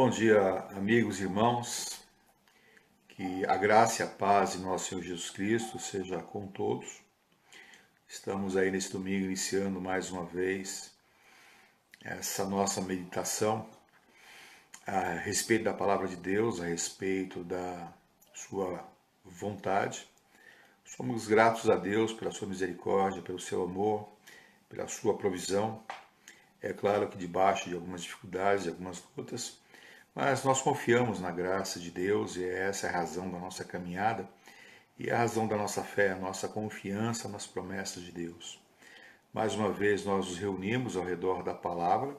Bom dia, amigos e irmãos. Que a graça e a paz de nosso Senhor Jesus Cristo seja com todos. Estamos aí nesse domingo iniciando mais uma vez essa nossa meditação a respeito da palavra de Deus, a respeito da sua vontade. Somos gratos a Deus pela sua misericórdia, pelo seu amor, pela sua provisão. É claro que debaixo de algumas dificuldades, de algumas lutas, mas nós confiamos na graça de Deus e essa é a razão da nossa caminhada e a razão da nossa fé, a nossa confiança nas promessas de Deus. Mais uma vez nós nos reunimos ao redor da palavra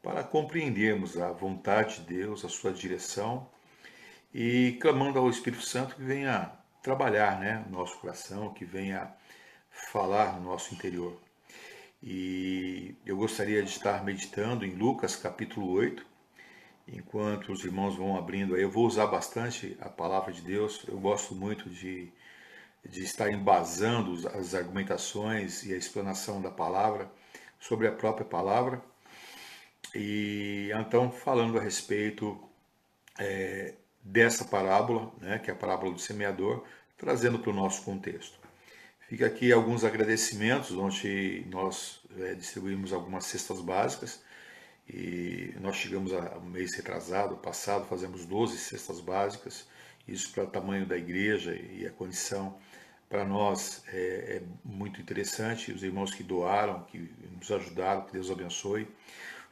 para compreendermos a vontade de Deus, a sua direção e clamando ao Espírito Santo que venha trabalhar, no nosso coração, que venha falar no nosso interior. E eu gostaria de estar meditando em Lucas capítulo 8, enquanto os irmãos vão abrindo aí. Eu vou usar bastante a palavra de Deus, eu gosto muito de estar embasando as argumentações e a explanação da palavra sobre a própria palavra. E então, falando a respeito dessa parábola, que é a parábola do semeador, trazendo para o nosso contexto. Fica aqui alguns agradecimentos, onde nós distribuímos algumas cestas básicas, e nós chegamos ao mês retrasado, passado, fazemos 12 cestas básicas, isso para o tamanho da igreja e a condição para nós é muito interessante. Os irmãos que doaram, que nos ajudaram, que Deus abençoe.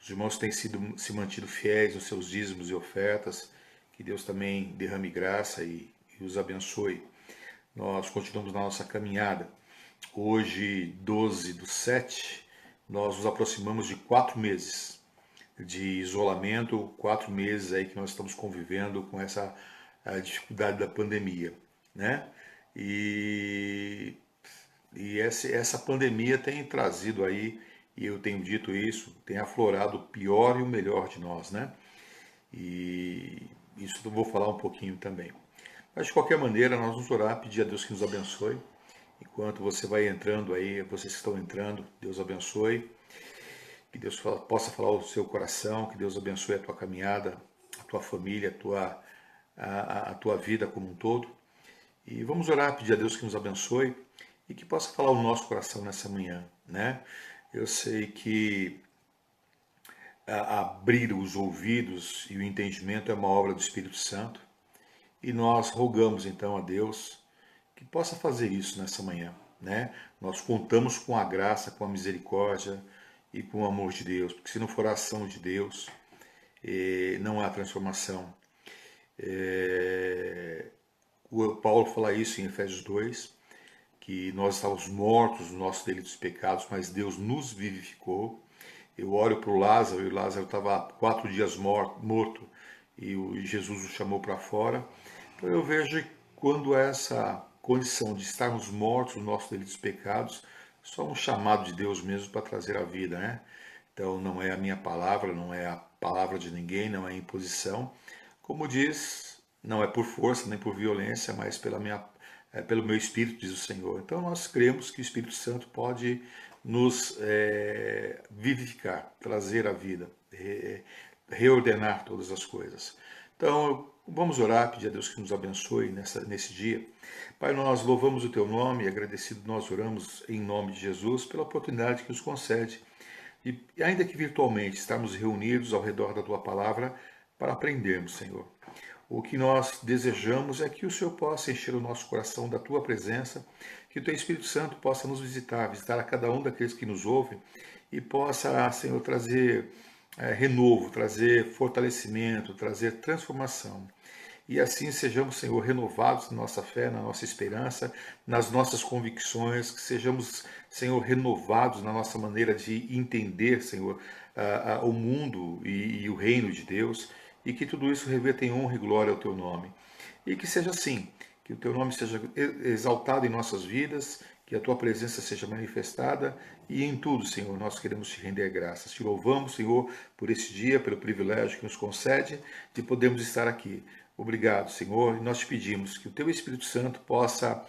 Os irmãos têm se mantido fiéis nos seus dízimos e ofertas, que Deus também derrame graça e os abençoe. Nós continuamos na nossa caminhada. Hoje, 12/7, nós nos aproximamos de 4 meses de isolamento, 4 meses aí que nós estamos convivendo com essa dificuldade da pandemia, E essa pandemia tem trazido aí, e eu tenho dito isso, tem aflorado o pior e o melhor de nós, E isso eu vou falar um pouquinho também. Mas de qualquer maneira, nós vamos orar, pedir a Deus que nos abençoe. Enquanto você vai entrando aí, vocês que estão entrando, Deus abençoe. Que Deus possa falar ao seu coração, que Deus abençoe a tua caminhada, a tua família, a tua vida como um todo. E vamos orar, pedir a Deus que nos abençoe e que possa falar o nosso coração nessa manhã, Eu sei que abrir os ouvidos e o entendimento é uma obra do Espírito Santo. E nós rogamos então a Deus que possa fazer isso nessa manhã, Nós contamos com a graça, com a misericórdia e com o amor de Deus, porque se não for a ação de Deus, não há transformação. O Paulo fala isso em Efésios 2, que nós estávamos mortos nos nossos delitos e pecados, mas Deus nos vivificou. Eu olho para o Lázaro, e o Lázaro estava 4 dias morto, e Jesus o chamou para fora. Então eu vejo quando essa condição de estarmos mortos nos nossos delitos e pecados, só um chamado de Deus mesmo para trazer a vida, Então não é a minha palavra, não é a palavra de ninguém, não é imposição. Como diz, não é por força nem por violência, mas pelo meu Espírito, diz o Senhor. Então nós cremos que o Espírito Santo pode nos vivificar, trazer a vida, reordenar todas as coisas. Então vamos orar, pedir a Deus que nos abençoe nesse dia. Pai, nós louvamos o Teu nome e agradecido nós oramos em nome de Jesus pela oportunidade que nos concede e ainda que virtualmente estarmos reunidos ao redor da Tua palavra para aprendermos, Senhor. O que nós desejamos é que o Senhor possa encher o nosso coração da Tua presença, que o Teu Espírito Santo possa nos visitar a cada um daqueles que nos ouvem e possa, Senhor, trazer renovo, trazer fortalecimento, trazer transformação. E assim sejamos, Senhor, renovados na nossa fé, na nossa esperança, nas nossas convicções, que sejamos, Senhor, renovados na nossa maneira de entender, Senhor, o mundo e o reino de Deus, e que tudo isso reverta em honra e glória ao Teu nome. E que seja assim, que o Teu nome seja exaltado em nossas vidas, que a Tua presença seja manifestada e em tudo, Senhor, nós queremos Te render graças. Te louvamos, Senhor, por esse dia, pelo privilégio que nos concede de podermos estar aqui. Obrigado, Senhor, e nós te pedimos que o Teu Espírito Santo possa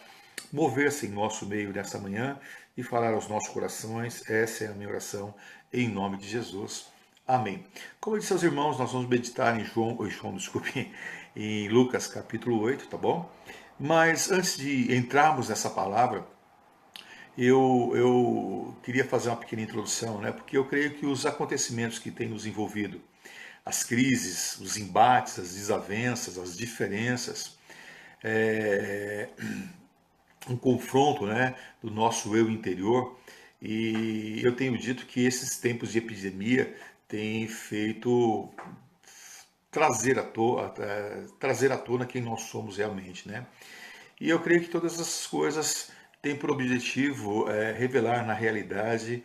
mover-se em nosso meio nessa manhã e falar aos nossos corações. Essa é a minha oração em nome de Jesus. Amém. Como eu disse aos irmãos, nós vamos meditar desculpe, em Lucas capítulo 8, tá bom? Mas antes de entrarmos nessa palavra, eu queria fazer uma pequena introdução, né? Porque eu creio que os acontecimentos que têm nos envolvido, as crises, os embates, as desavenças, as diferenças, é, um confronto, né, do nosso eu interior. E eu tenho dito que esses tempos de epidemia têm feito trazer à tona quem nós somos realmente, né? E eu creio que todas essas coisas têm por objetivo revelar na realidade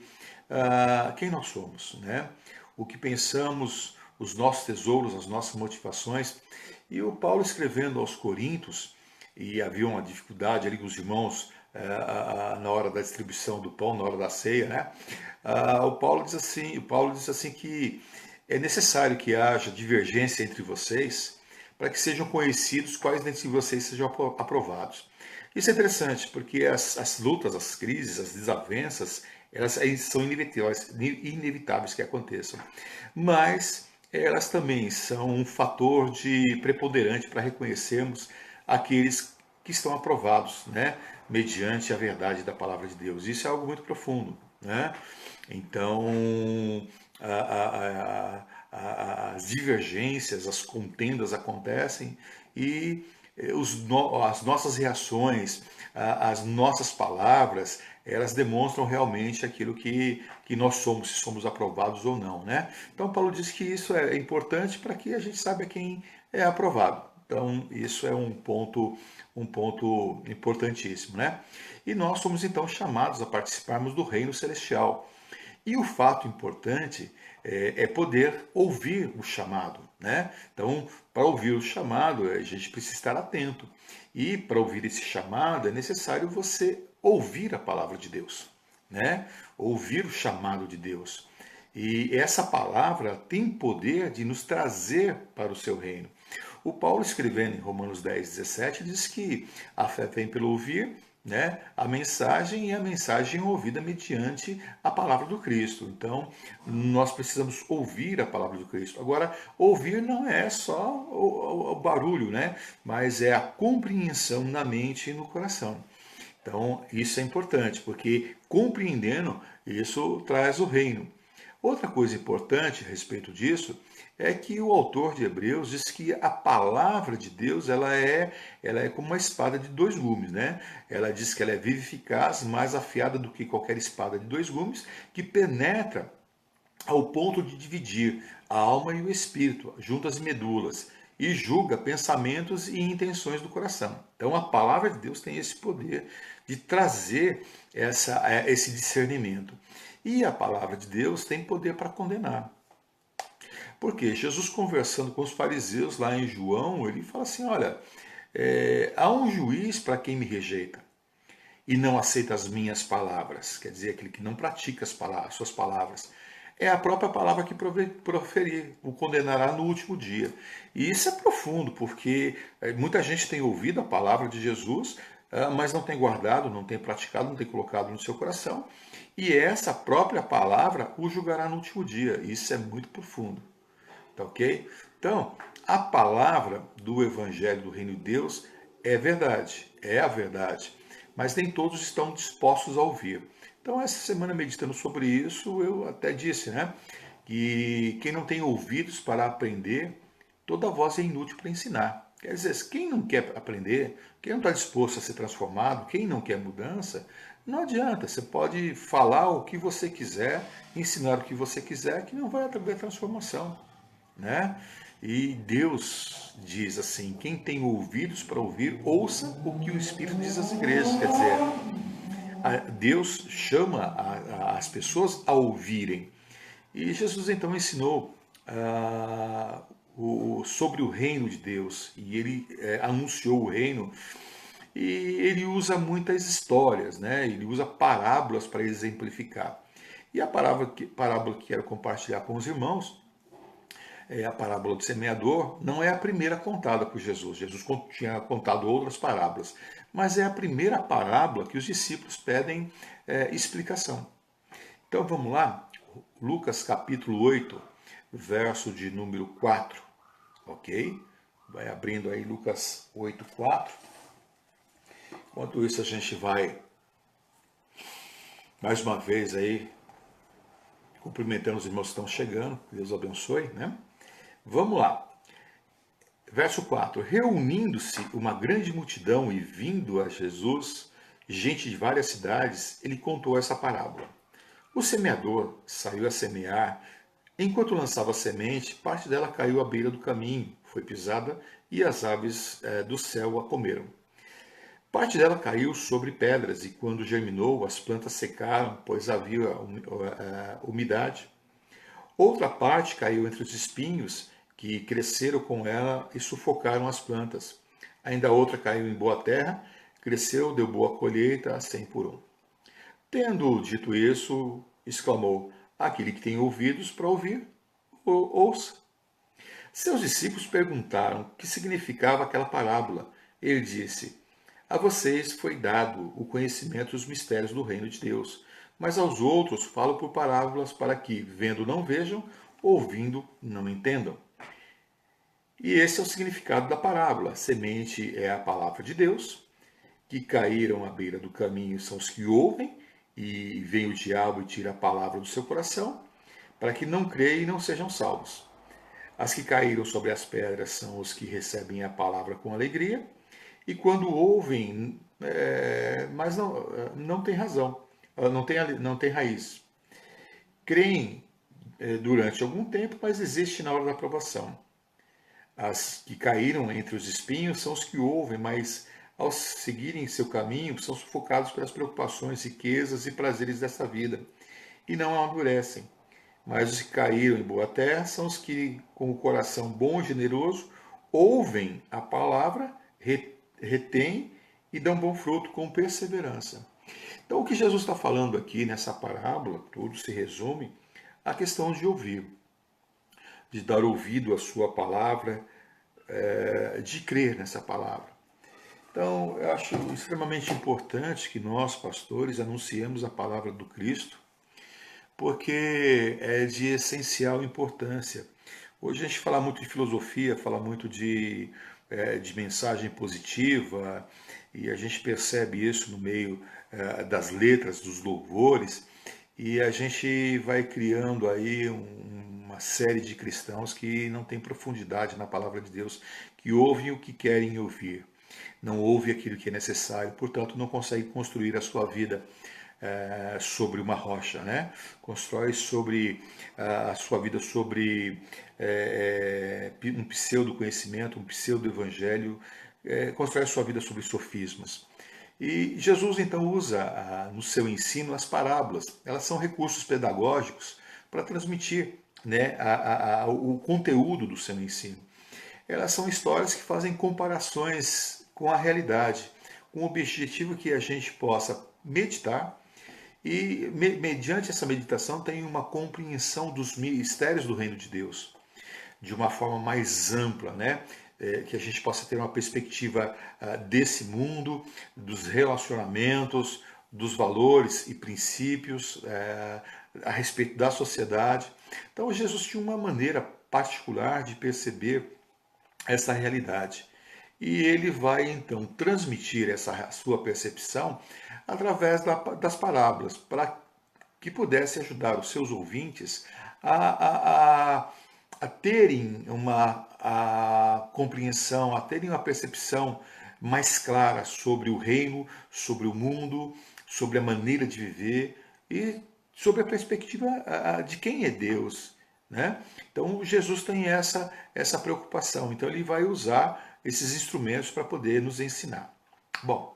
quem nós somos, né? O que pensamos, os nossos tesouros, as nossas motivações. E o Paulo escrevendo aos Coríntios, e havia uma dificuldade ali com os irmãos na hora da distribuição do pão, na hora da ceia, né? O Paulo diz assim que é necessário que haja divergência entre vocês para que sejam conhecidos quais dentre vocês sejam aprovados. Isso é interessante, porque as lutas, as crises, as desavenças, elas são inevitáveis que aconteçam. Mas elas também são um fator de preponderante para reconhecermos aqueles que estão aprovados, né, mediante a verdade da palavra de Deus. Isso é algo muito profundo, né? Então, as divergências, as contendas acontecem e as nossas reações, as nossas palavras, elas demonstram realmente aquilo que nós somos, se somos aprovados ou não, né? Então Paulo diz que isso é importante para que a gente saiba quem é aprovado. Então isso é um ponto importantíssimo, né? E nós somos então chamados a participarmos do reino celestial. E o fato importante é poder ouvir o chamado, né? Então, para ouvir o chamado, a gente precisa estar atento. E para ouvir esse chamado, é necessário você ouvir a palavra de Deus, né? Ouvir o chamado de Deus. E essa palavra tem poder de nos trazer para o seu reino. O Paulo, escrevendo em Romanos 10, 17, diz que a fé vem pelo ouvir, né, a mensagem, e a mensagem é ouvida mediante a palavra do Cristo. Então, nós precisamos ouvir a palavra do Cristo. Agora, ouvir não é só o barulho, né, mas é a compreensão na mente e no coração. Então, isso é importante, porque compreendendo, isso traz o reino. Outra coisa importante a respeito disso é que o autor de Hebreus diz que a palavra de Deus ela é como uma espada de dois gumes, né? Ela diz que ela é viva e eficaz, mais afiada do que qualquer espada de dois gumes, que penetra ao ponto de dividir a alma e o espírito, juntas e medulas, e julga pensamentos e intenções do coração. Então a palavra de Deus tem esse poder de trazer esse discernimento. E a palavra de Deus tem poder para condenar. Porque Jesus, conversando com os fariseus lá em João, ele fala assim: olha, há um juiz para quem me rejeita e não aceita as minhas palavras, quer dizer, aquele que não pratica as suas palavras. É a própria palavra que proferir, o condenará no último dia. E isso é profundo, porque muita gente tem ouvido a palavra de Jesus, mas não tem guardado, não tem praticado, não tem colocado no seu coração. E essa própria palavra o julgará no último dia. Isso é muito profundo. Tá ok? Então, a palavra do Evangelho do Reino de Deus é verdade, é a verdade, mas nem todos estão dispostos a ouvir. Então, essa semana, meditando sobre isso, eu até disse, né, que quem não tem ouvidos para aprender, toda voz é inútil para ensinar. Quer dizer, quem não quer aprender, quem não está disposto a ser transformado, quem não quer mudança, não adianta. Você pode falar o que você quiser, ensinar o que você quiser, que não vai haver transformação, né? E Deus diz assim: quem tem ouvidos para ouvir, ouça o que o Espírito diz às igrejas. Quer dizer, Deus chama as pessoas a ouvirem. E Jesus então ensinou sobre o reino de Deus, e ele anunciou o reino, e ele usa muitas histórias, né? Ele usa parábolas para exemplificar. E a parábola que quero compartilhar com os irmãos a parábola do semeador não é a primeira contada por Jesus. Jesus tinha contado outras parábolas, mas é a primeira parábola que os discípulos pedem explicação. Então vamos lá, Lucas capítulo 8, verso de número 4, ok? Vai abrindo aí Lucas 8, 4. Enquanto isso a gente vai, mais uma vez aí, cumprimentando os irmãos que estão chegando, que Deus abençoe, né? Vamos lá. Verso 4. Reunindo-se uma grande multidão e vindo a Jesus, gente de várias cidades, ele contou essa parábola. O semeador saiu a semear. Enquanto lançava a semente, parte dela caiu à beira do caminho, foi pisada e as aves do céu a comeram. Parte dela caiu sobre pedras e, quando germinou, as plantas secaram, pois havia umidade. Outra parte caiu entre os espinhos, que cresceram com ela e sufocaram as plantas. Ainda outra caiu em boa terra, cresceu, deu boa colheita, a 100 por um. Tendo dito isso, exclamou: aquele que tem ouvidos para ouvir, ouça. Seus discípulos perguntaram o que significava aquela parábola. Ele disse: a vocês foi dado o conhecimento dos mistérios do reino de Deus, mas aos outros falo por parábolas para que, vendo, não vejam, ouvindo, não entendam. E esse é o significado da parábola. A semente é a palavra de Deus, que caíram à beira do caminho são os que ouvem, e vem o diabo e tira a palavra do seu coração, para que não creiam e não sejam salvos. As que caíram sobre as pedras são os que recebem a palavra com alegria, e quando ouvem, mas não tem razão, não tem raiz. Creem durante algum tempo, mas desistem na hora da aprovação. As que caíram entre os espinhos são os que ouvem, mas ao seguirem seu caminho são sufocados pelas preocupações, riquezas e prazeres desta vida, e não amadurecem. Mas os que caíram em boa terra são os que, com o coração bom e generoso, ouvem a palavra, retêm e dão bom fruto com perseverança. Então, o que Jesus está falando aqui nessa parábola, tudo se resume à questão de ouvir, de dar ouvido à sua palavra, de crer nessa palavra. Então, eu acho extremamente importante que nós, pastores, anunciemos a palavra do Cristo, porque é de essencial importância. Hoje a gente fala muito de filosofia, fala muito de mensagem positiva, e a gente percebe isso no meio das letras, dos louvores, e a gente vai criando aí uma série de cristãos que não tem profundidade na palavra de Deus, que ouvem o que querem ouvir, não ouve aquilo que é necessário, portanto não consegue construir a sua vida sobre uma rocha, né? Constrói sobre a sua vida sobre um pseudo-conhecimento, um pseudo-evangelho, constrói a sua vida sobre sofismas. E Jesus então usa no seu ensino as parábolas. Elas são recursos pedagógicos para transmitir, né, o conteúdo do seu ensino. Elas são histórias que fazem comparações com a realidade, com o objetivo que a gente possa meditar e, mediante essa meditação, tem uma compreensão dos mistérios do reino de Deus de uma forma mais ampla, né? Que a gente possa ter uma perspectiva desse mundo, dos relacionamentos, dos valores e princípios a respeito da sociedade. Então, Jesus tinha uma maneira particular de perceber essa realidade. E ele vai então transmitir essa sua percepção através das parábolas, para que pudesse ajudar os seus ouvintes a terem uma compreensão, a terem uma percepção mais clara sobre o reino, sobre o mundo, sobre a maneira de viver e sobre a perspectiva de quem é Deus, né? Então Jesus tem essa preocupação, então ele vai usar esses instrumentos para poder nos ensinar. Bom,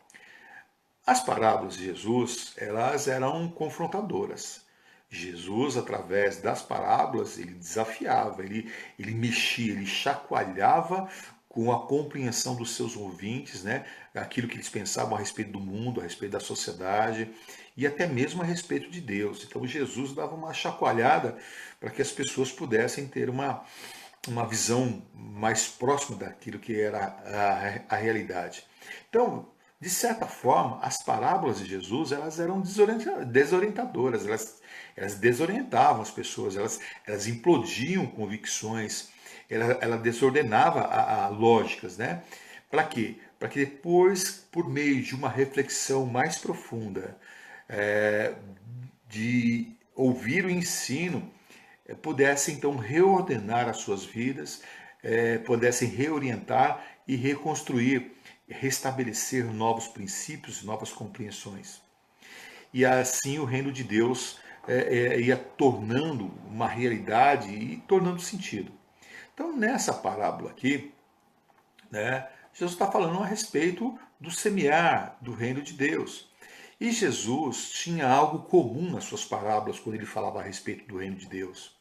as parábolas de Jesus, elas eram confrontadoras. Jesus, através das parábolas, ele desafiava, ele mexia, ele chacoalhava com a compreensão dos seus ouvintes, né? Aquilo que eles pensavam a respeito do mundo, a respeito da sociedade e até mesmo a respeito de Deus. Então Jesus dava uma chacoalhada para que as pessoas pudessem ter uma visão mais próxima daquilo que era a realidade. Então, De certa forma, as parábolas de Jesus elas eram desorientadoras, elas desorientavam as pessoas, elas implodiam convicções, ela desordenava a lógicas, né? Para quê? Para que depois, por meio de uma reflexão mais profunda, é, de ouvir o ensino, pudessem então reordenar as suas vidas, pudessem reorientar e reconstruir, restabelecer novos princípios, novas compreensões. E assim o reino de Deus ia tornando uma realidade e tornando sentido. Então, nessa parábola aqui, né, Jesus está falando a respeito do semear do reino de Deus. E Jesus tinha algo comum nas suas parábolas quando ele falava a respeito do reino de Deus.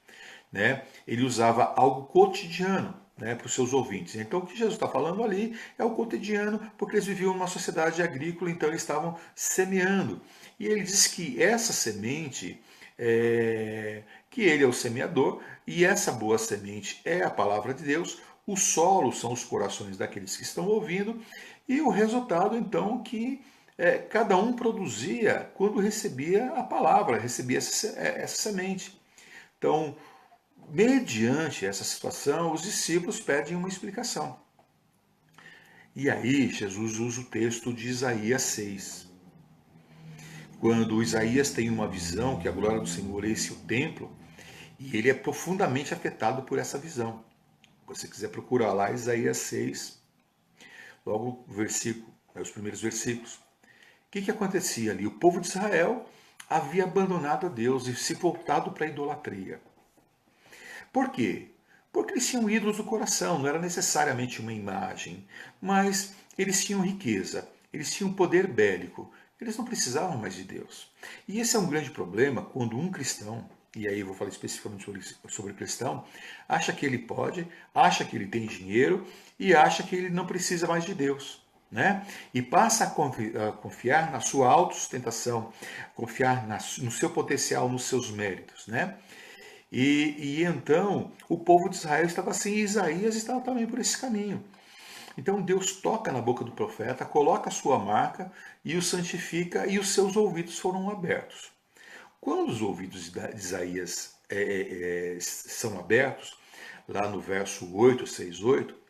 Né? Ele usava algo cotidiano, né, para os seus ouvintes. Então, o que Jesus está falando ali é o cotidiano, porque eles viviam numa sociedade agrícola, então eles estavam semeando. E ele diz que essa semente, que ele é o semeador, e essa boa semente é a palavra de Deus, o solo são os corações daqueles que estão ouvindo, e o resultado, então, que cada um produzia quando recebia a palavra, recebia essa semente. Então, mediante essa situação, os discípulos pedem uma explicação. E aí, Jesus usa o texto de Isaías 6. Quando Isaías tem uma visão que a glória do Senhor é esse o templo, e ele é profundamente afetado por essa visão. Se você quiser procurar lá, Isaías 6, logo o versículo, os primeiros versículos. O que acontecia ali? O povo de Israel havia abandonado a Deus e se voltado para a idolatria. Por quê? Porque eles tinham ídolos no coração, não era necessariamente uma imagem, mas eles tinham riqueza, eles tinham poder bélico, eles não precisavam mais de Deus. E esse é um grande problema quando um cristão, e aí eu vou falar especificamente sobre cristão, acha que ele pode, acha que ele tem dinheiro e acha que ele não precisa mais de Deus. Né? E passa a confiar na sua autossustentação, confiar no seu potencial, nos seus méritos. Né? E então o povo de Israel estava assim, e Isaías estava também por esse caminho. Então Deus toca na boca do profeta, coloca a sua marca e o santifica, e os seus ouvidos foram abertos. Quando os ouvidos de Isaías são abertos, lá no verso 8, 6, 8,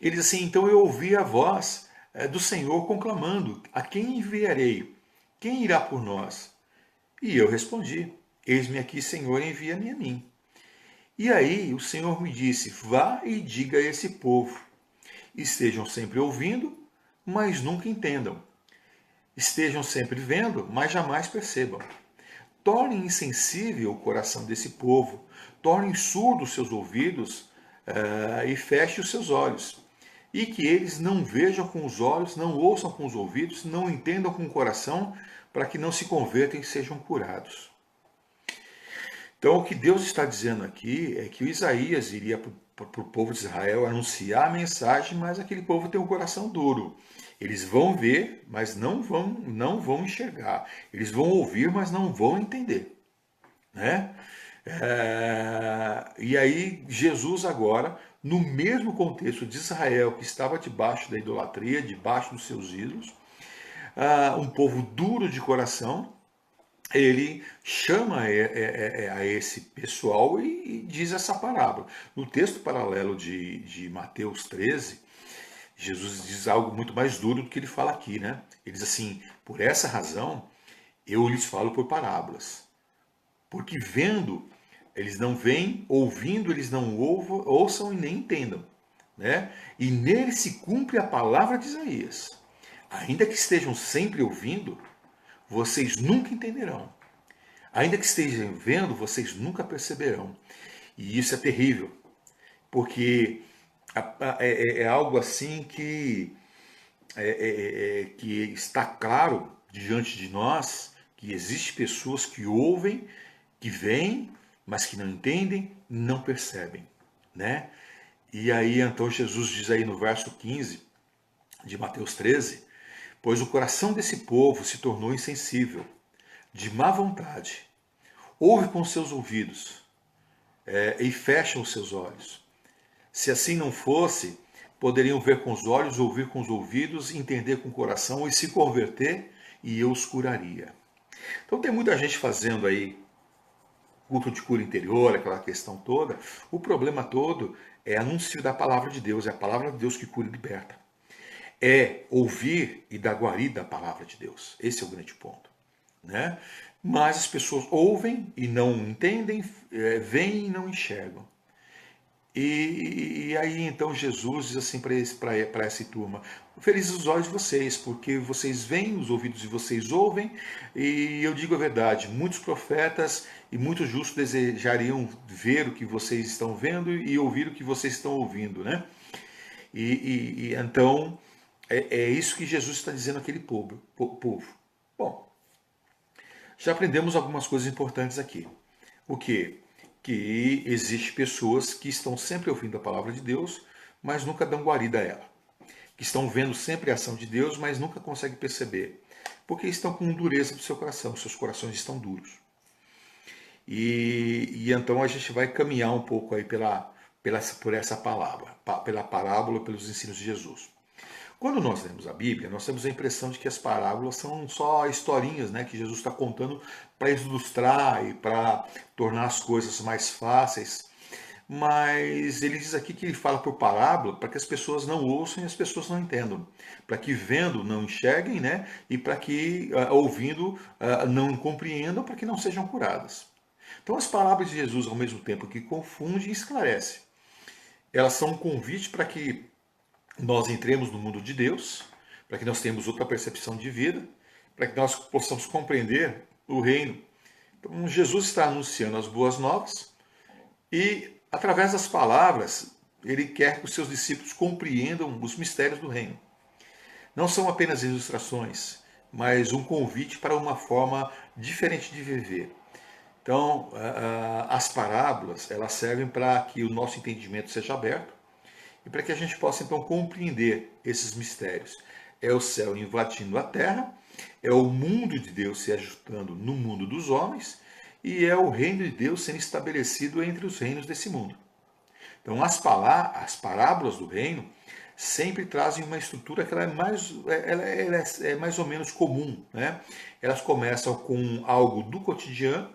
ele diz assim: então eu ouvi a voz do Senhor conclamando: a quem enviarei? Quem irá por nós? E eu respondi: eis-me aqui, Senhor, envia-me a mim. E aí o Senhor me disse: vá e diga a esse povo: estejam sempre ouvindo, mas nunca entendam. Estejam sempre vendo, mas jamais percebam. Tornem insensível o coração desse povo, tornem surdos seus ouvidos e feche os seus olhos. E que eles não vejam com os olhos, não ouçam com os ouvidos, não entendam com o coração, para que não se convertam e sejam curados. Então, o que Deus está dizendo aqui é que o Isaías iria para o povo de Israel anunciar a mensagem, mas aquele povo tem um coração duro. Eles vão ver, mas não vão enxergar. Eles vão ouvir, mas não vão entender. Né? E aí, Jesus agora, no mesmo contexto de Israel, que estava debaixo da idolatria, debaixo dos seus ídolos, um povo duro de coração, ele chama a esse pessoal e diz essa parábola. No texto paralelo de Mateus 13, Jesus diz algo muito mais duro do que ele fala aqui, né? Ele diz assim: por essa razão eu lhes falo por parábolas. Porque vendo, eles não veem, ouvindo, eles não ouçam e nem entendam. Né? E nele se cumpre a palavra de Isaías. Ainda que estejam sempre ouvindo, vocês nunca entenderão. Ainda que estejam vendo, vocês nunca perceberão. E isso é terrível, porque é algo assim que está claro diante de nós, que existem pessoas que ouvem, que veem, mas que não entendem, não percebem. Né? E aí então Jesus diz aí no verso 15 de Mateus 13, pois o coração desse povo se tornou insensível, de má vontade, ouve com seus ouvidos e fecha os seus olhos. Se assim não fosse, poderiam ver com os olhos, ouvir com os ouvidos, entender com o coração e se converter, e eu os curaria. Então tem muita gente fazendo aí culto de cura interior, aquela questão toda. O problema todo é anúncio da palavra de Deus, é a palavra de Deus que cura e liberta. É ouvir e dar guarida à palavra de Deus. Esse é o grande ponto, né? Mas as pessoas ouvem e não entendem, veem e não enxergam. E aí então Jesus diz assim para essa turma: felizes os olhos de vocês, porque vocês veem, os ouvidos de vocês ouvem, e eu digo a verdade, muitos profetas e muitos justos desejariam ver o que vocês estão vendo e ouvir o que vocês estão ouvindo, né? E então é isso que Jesus está dizendo àquele povo. Bom, já aprendemos algumas coisas importantes aqui. O que? Que existe pessoas que estão sempre ouvindo a palavra de Deus, mas nunca dão guarida a ela. Que estão vendo sempre a ação de Deus, mas nunca conseguem perceber. Porque estão com dureza do seu coração, seus corações estão duros. E então a gente vai caminhar um pouco aí por essa palavra, pela parábola, pelos ensinos de Jesus. Quando nós lemos a Bíblia, nós temos a impressão de que as parábolas são só historinhas, né, que Jesus está contando para ilustrar e para tornar as coisas mais fáceis. Mas ele diz aqui que ele fala por parábola para que as pessoas não ouçam e as pessoas não entendam. Para que vendo não enxerguem, né, e para que ouvindo não compreendam, para que não sejam curadas. Então as palavras de Jesus, ao mesmo tempo que confunde e esclarece, elas são um convite para que nós entremos no mundo de Deus, para que nós tenhamos outra percepção de vida, para que nós possamos compreender o reino. Então, Jesus está anunciando as boas novas e, através das palavras, ele quer que os seus discípulos compreendam os mistérios do reino. Não são apenas ilustrações, mas um convite para uma forma diferente de viver. Então, as parábolas, elas servem para que o nosso entendimento seja aberto, e para que a gente possa então compreender esses mistérios. É o céu invadindo a terra, é o mundo de Deus se ajustando no mundo dos homens, e é o reino de Deus sendo estabelecido entre os reinos desse mundo. Então as parábolas do reino sempre trazem uma estrutura que ela é mais ou menos comum, né? Elas começam com algo do cotidiano,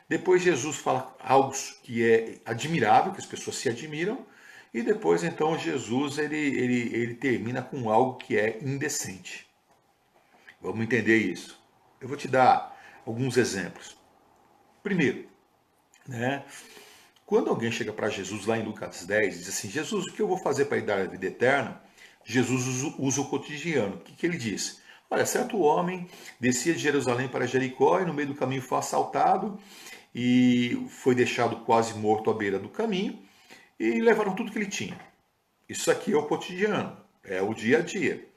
depois Jesus fala algo que é admirável, que as pessoas se admiram, e depois, então, Jesus ele termina com algo que é indecente. Vamos entender isso. Eu vou te dar alguns exemplos. Primeiro, né, quando alguém chega para Jesus lá em Lucas 10 e diz assim: Jesus, o que eu vou fazer para ir dar a vida eterna? Jesus usa o cotidiano. O que ele diz? Olha, certo homem descia de Jerusalém para Jericó e no meio do caminho foi assaltado e foi deixado quase morto à beira do caminho e levaram tudo que ele tinha. Isso aqui é o cotidiano, é o dia a dia.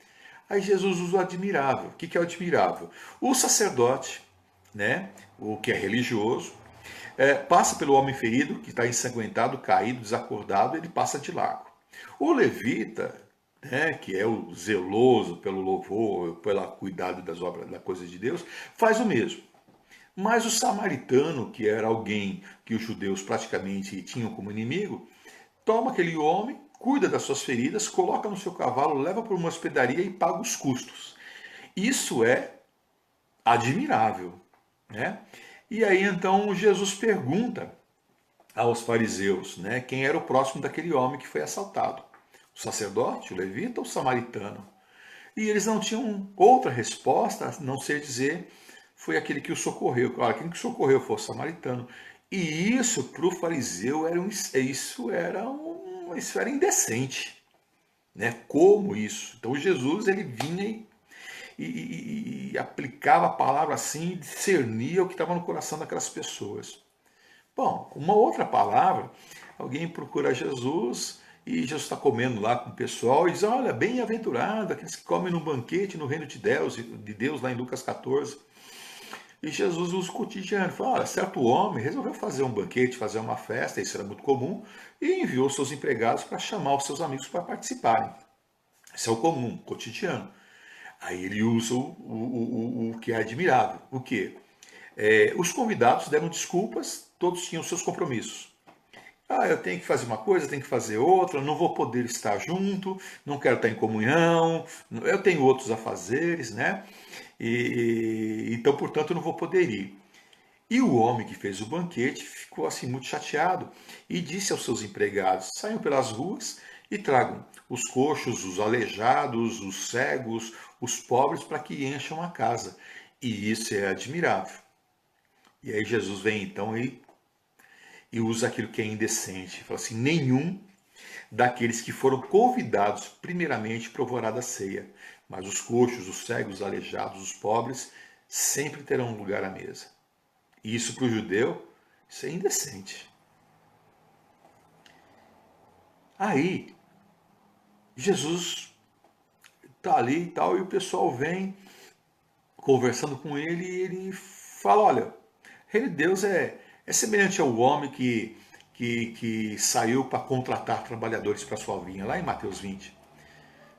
Aí Jesus usa o admirável. O que é o admirável? O sacerdote, né, o que é religioso, passa pelo homem ferido, que está ensanguentado, caído, desacordado, ele passa de largo. O levita, né, que é o zeloso pelo louvor, pelo cuidado das obras, da coisa de Deus, faz o mesmo. Mas o samaritano, que era alguém que os judeus praticamente tinham como inimigo, toma aquele homem, cuida das suas feridas, coloca no seu cavalo, leva para uma hospedaria e paga os custos. Isso é admirável, né? E aí então Jesus pergunta aos fariseus, né, quem era o próximo daquele homem que foi assaltado: o sacerdote, o levita ou o samaritano? E eles não tinham outra resposta a não ser dizer: foi aquele que o socorreu. Claro, quem que socorreu foi o samaritano. E isso para o fariseu isso era indecente, né? Como isso? Então Jesus ele vinha e aplicava a palavra assim, e discernia o que estava no coração daquelas pessoas. Bom, uma outra palavra, alguém procura Jesus e Jesus está comendo lá com o pessoal e diz: olha, bem-aventurado aqueles que comem no banquete no reino de Deus, lá em Lucas 14. E Jesus usa o cotidiano. Fala: olha, certo homem resolveu fazer um banquete, fazer uma festa, isso era muito comum, e enviou seus empregados para chamar os seus amigos para participarem. Isso é o comum, cotidiano. Aí ele usa o que é admirável. O quê? Os convidados deram desculpas, todos tinham seus compromissos. Ah, eu tenho que fazer uma coisa, tenho que fazer outra, não vou poder estar junto, não quero estar em comunhão, eu tenho outros afazeres, né? Então, portanto, eu não vou poder ir. E o homem que fez o banquete ficou assim muito chateado e disse aos seus empregados: saiam pelas ruas e tragam os coxos, os aleijados, os cegos, os pobres, para que encham a casa. E isso é admirável. E aí Jesus vem então e usa aquilo que é indecente. Fala assim: nenhum daqueles que foram convidados primeiramente provará da ceia, mas os coxos, os cegos, os aleijados, os pobres sempre terão um lugar à mesa. E isso para o judeu, isso é indecente. Aí, Jesus está ali e tal, e o pessoal vem conversando com ele e ele fala, olha, o reino de Deus é semelhante ao homem que saiu para contratar trabalhadores para sua vinha, lá em Mateus 20.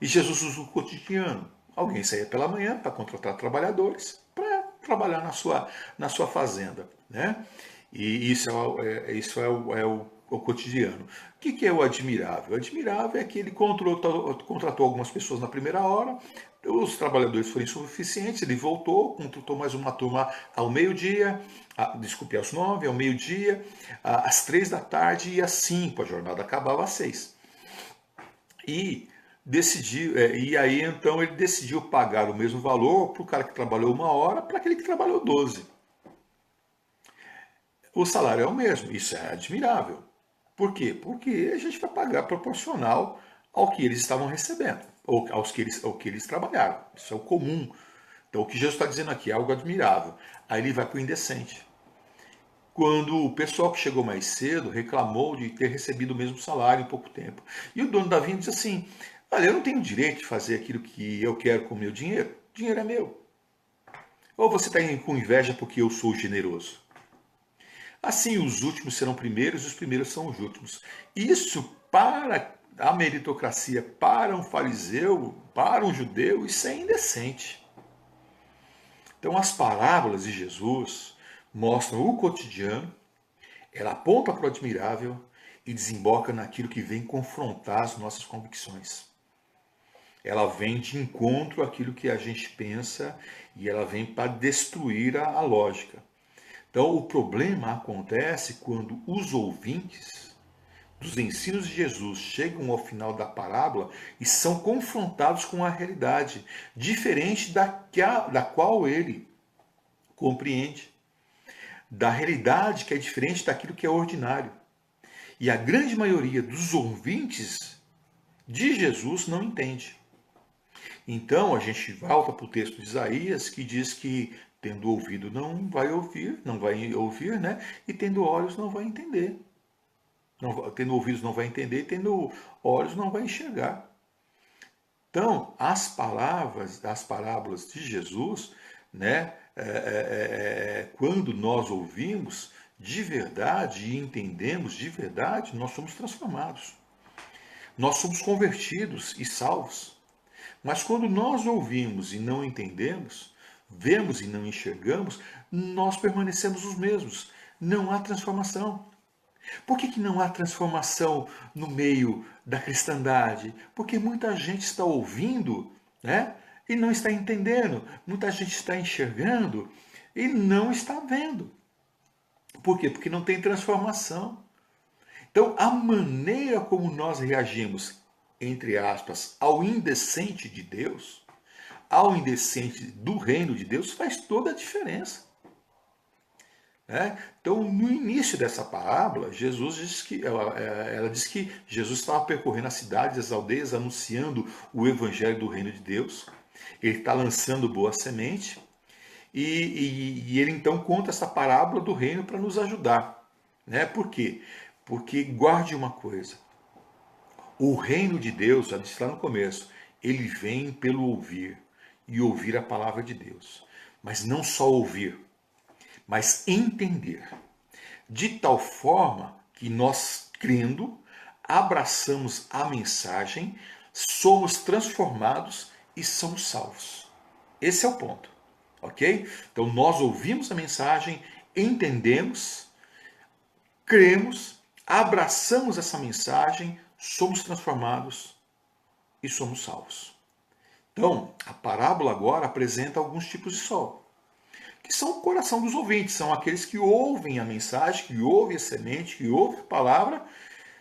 E Jesus usa o cotidiano. Alguém saía pela manhã para contratar trabalhadores para trabalhar na sua fazenda. Né? E isso é o cotidiano. O que é o admirável? O admirável é que ele contratou algumas pessoas na primeira hora, os trabalhadores foram insuficientes, ele voltou, contratou mais uma turma ao meio-dia, desculpe, às 9, ao meio-dia, às 3 da tarde e às 5, a jornada acabava às 6. E decidiu, e aí então ele decidiu pagar o mesmo valor para o cara que trabalhou 1 hora para aquele que trabalhou 12. O salário é o mesmo, isso é admirável. Por quê? Porque a gente vai pagar proporcional ao que eles estavam recebendo, ou ao que eles trabalharam. Isso é o comum. Então o que Jesus está dizendo aqui é algo admirável. Aí ele vai para o indecente. Quando o pessoal que chegou mais cedo reclamou de ter recebido o mesmo salário em pouco tempo. E o dono da vinha diz assim: olha, eu não tenho direito de fazer aquilo que eu quero com o meu dinheiro. O dinheiro é meu. Ou você está com inveja porque eu sou generoso? Assim, os últimos serão primeiros e os primeiros são os últimos. Isso para a meritocracia, para um fariseu, para um judeu, isso é indecente. Então, as parábolas de Jesus mostram o cotidiano, ela aponta para o admirável e desemboca naquilo que vem confrontar as nossas convicções. Ela vem de encontro àquilo que a gente pensa e ela vem para destruir a lógica. Então, o problema acontece quando os ouvintes dos ensinos de Jesus chegam ao final da parábola e são confrontados com a realidade, diferente da qual ele compreende, da realidade que é diferente daquilo que é ordinário. E a grande maioria dos ouvintes de Jesus não entende. Então a gente volta para o texto de Isaías que diz que tendo ouvido não vai ouvir, né? E tendo olhos não vai entender. Não, tendo ouvidos não vai entender, e tendo olhos não vai enxergar. Então, as parábolas de Jesus, né, quando nós ouvimos de verdade e entendemos de verdade, nós somos transformados. Nós somos convertidos e salvos. Mas quando nós ouvimos e não entendemos, vemos e não enxergamos, nós permanecemos os mesmos. Não há transformação. Por que não há transformação no meio da cristandade? Porque muita gente está ouvindo, né? E não está entendendo. Muita gente está enxergando e não está vendo. Por quê? Porque não tem transformação. Então, a maneira como nós reagimos, entre aspas, ao indecente de Deus, ao indecente do reino de Deus, faz toda a diferença. Né? Então, no início dessa parábola, ela diz que Jesus estava percorrendo as cidades, as aldeias, anunciando o evangelho do reino de Deus. Ele está lançando boa semente e ele então conta essa parábola do reino para nos ajudar. Né? Por quê? Porque guarde uma coisa: o reino de Deus, já disse lá no começo, ele vem pelo ouvir e ouvir a palavra de Deus. Mas não só ouvir, mas entender. De tal forma que nós, crendo, abraçamos a mensagem, somos transformados e somos salvos. Esse é o ponto, ok? Então nós ouvimos a mensagem, entendemos, cremos, abraçamos essa mensagem, somos transformados e somos salvos. Então, a parábola agora apresenta alguns tipos de sol, que são o coração dos ouvintes, são aqueles que ouvem a mensagem, que ouvem a semente, que ouvem a palavra,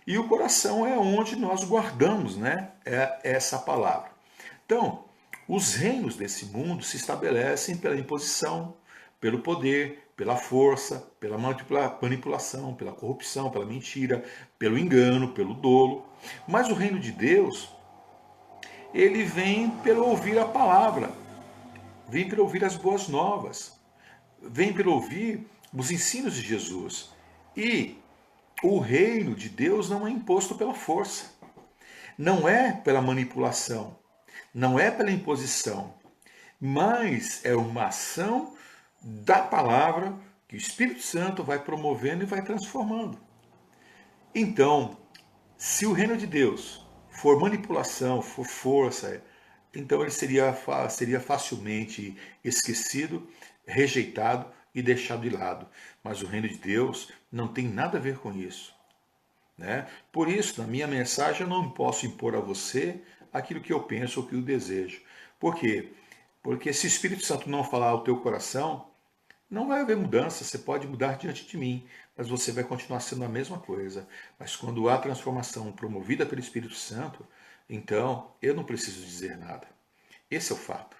e o coração é onde nós guardamos, né, essa palavra. Então, os reinos desse mundo se estabelecem pela imposição, pelo poder, pela força, pela manipulação, pela corrupção, pela mentira, pelo engano, pelo dolo. Mas o reino de Deus, ele vem pelo ouvir a palavra, vem pelo ouvir as boas novas, vem pelo ouvir os ensinos de Jesus. E o reino de Deus não é imposto pela força, não é pela manipulação, não é pela imposição, mas é uma ação da palavra que o Espírito Santo vai promovendo e vai transformando. Então, se o reino de Deus for manipulação, for força, então ele seria facilmente esquecido, rejeitado e deixado de lado. Mas o reino de Deus não tem nada a ver com isso, né? Por isso, na minha mensagem, eu não posso impor a você aquilo que eu penso ou que eu desejo. Por quê? Porque se o Espírito Santo não falar ao teu coração, não vai haver mudança, você pode mudar diante de mim, mas você vai continuar sendo a mesma coisa. Mas quando há transformação promovida pelo Espírito Santo, então eu não preciso dizer nada. Esse é o fato,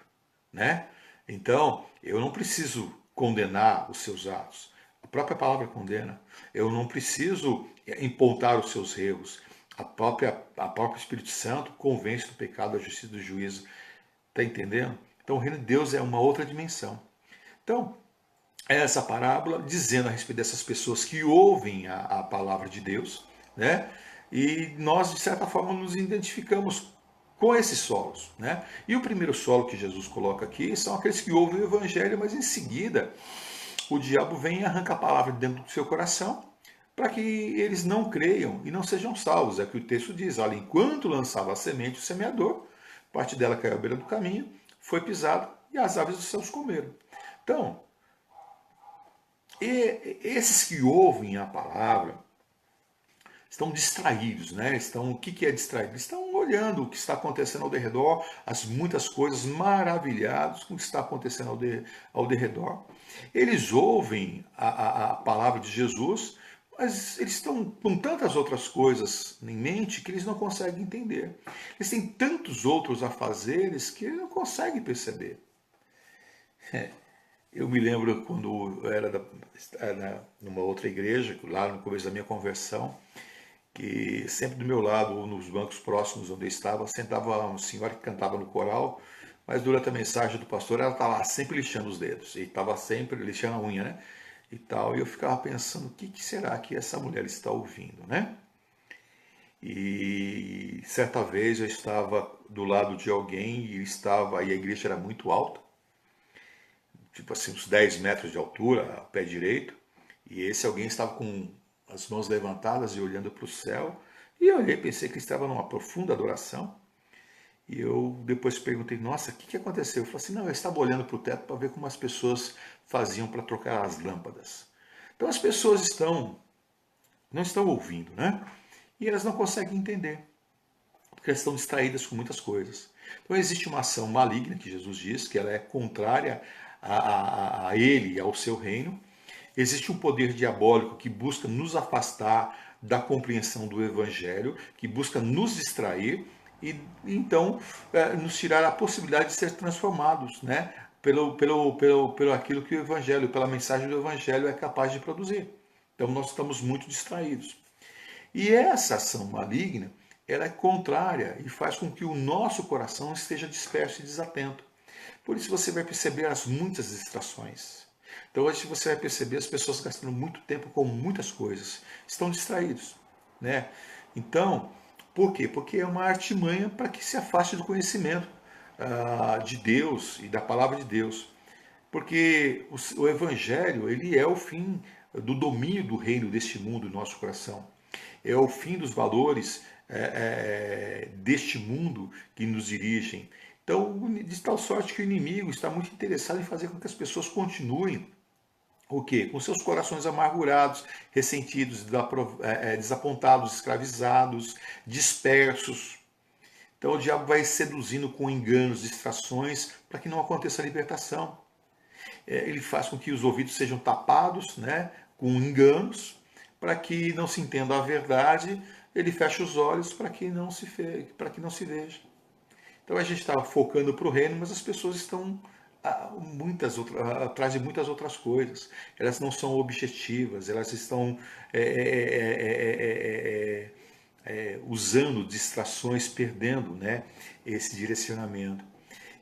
né? Então, eu não preciso condenar os seus atos. A própria palavra condena. Eu não preciso imputar os seus erros. A própria Espírito Santo convence do pecado, da justiça e do juízo. Está entendendo? Então, o reino de Deus é uma outra dimensão. Então, essa parábola dizendo a respeito dessas pessoas que ouvem a palavra de Deus, né? E nós, de certa forma, nos identificamos com esses solos, né? E o primeiro solo que Jesus coloca aqui são aqueles que ouvem o evangelho, mas em seguida o diabo vem e arranca a palavra de dentro do seu coração para que eles não creiam e não sejam salvos. É que o texto diz: olha, enquanto lançava a semente, o semeador, parte dela caiu à beira do caminho, foi pisado e as aves dos céus comeram. Então, e esses que ouvem a palavra estão distraídos, né? O que é distraído? Eles estão olhando o que está acontecendo ao redor, as muitas coisas, maravilhados com o que está acontecendo ao redor. Eles ouvem a palavra de Jesus, mas eles estão com tantas outras coisas em mente que eles não conseguem entender. Eles têm tantos outros afazeres que eles não conseguem perceber. Eu me lembro quando eu era numa outra igreja, lá no começo da minha conversão, que sempre do meu lado, ou nos bancos próximos onde eu estava, sentava uma senhora que cantava no coral, mas durante a mensagem do pastor, ela estava sempre lixando os dedos, e estava sempre lixando a unha, né? E tal, e eu ficava pensando, o que será que essa mulher está ouvindo, né? E certa vez eu estava do lado de alguém e a igreja era muito alta, tipo assim, uns 10 metros de altura, a pé direito, e esse alguém estava com as mãos levantadas e olhando para o céu, e eu olhei, pensei que ele estava numa profunda adoração, e eu depois perguntei, nossa, o que aconteceu? Eu falei assim, não, eu estava olhando para o teto para ver como as pessoas faziam para trocar as lâmpadas. Então as pessoas não estão ouvindo, né? E elas não conseguem entender, porque elas estão distraídas com muitas coisas. Então existe uma ação maligna, que Jesus diz, que ela é contrária a ele e ao seu reino. Existe um poder diabólico que busca nos afastar da compreensão do Evangelho, que busca nos distrair e então nos tirar a possibilidade de ser transformados, né? Pelo aquilo que o Evangelho, pela mensagem do Evangelho é capaz de produzir. Então nós estamos muito distraídos. E essa ação maligna, ela é contrária e faz com que o nosso coração esteja disperso e desatento. Por isso você vai perceber as muitas distrações. Então hoje você vai perceber as pessoas gastando muito tempo com muitas coisas. Estão distraídos, né? Então, por quê? Porque é uma artimanha para que se afaste do conhecimento de Deus e da palavra de Deus. Porque o Evangelho, ele é o fim do domínio do reino deste mundo no nosso coração. É o fim dos valores deste mundo que nos dirigem. Então, de tal sorte que o inimigo está muito interessado em fazer com que as pessoas continuem o quê? Com seus corações amargurados, ressentidos, desapontados, escravizados, dispersos. Então o diabo vai seduzindo com enganos, distrações, para que não aconteça a libertação. Ele faz com que os ouvidos sejam tapados, né, com enganos, para que não se entenda a verdade. Ele fecha os olhos para que para que não se veja. Então a gente está focando para o reino, mas as pessoas estão atrás de muitas outras coisas. Elas não são objetivas, elas estão usando distrações, perdendo, né, esse direcionamento.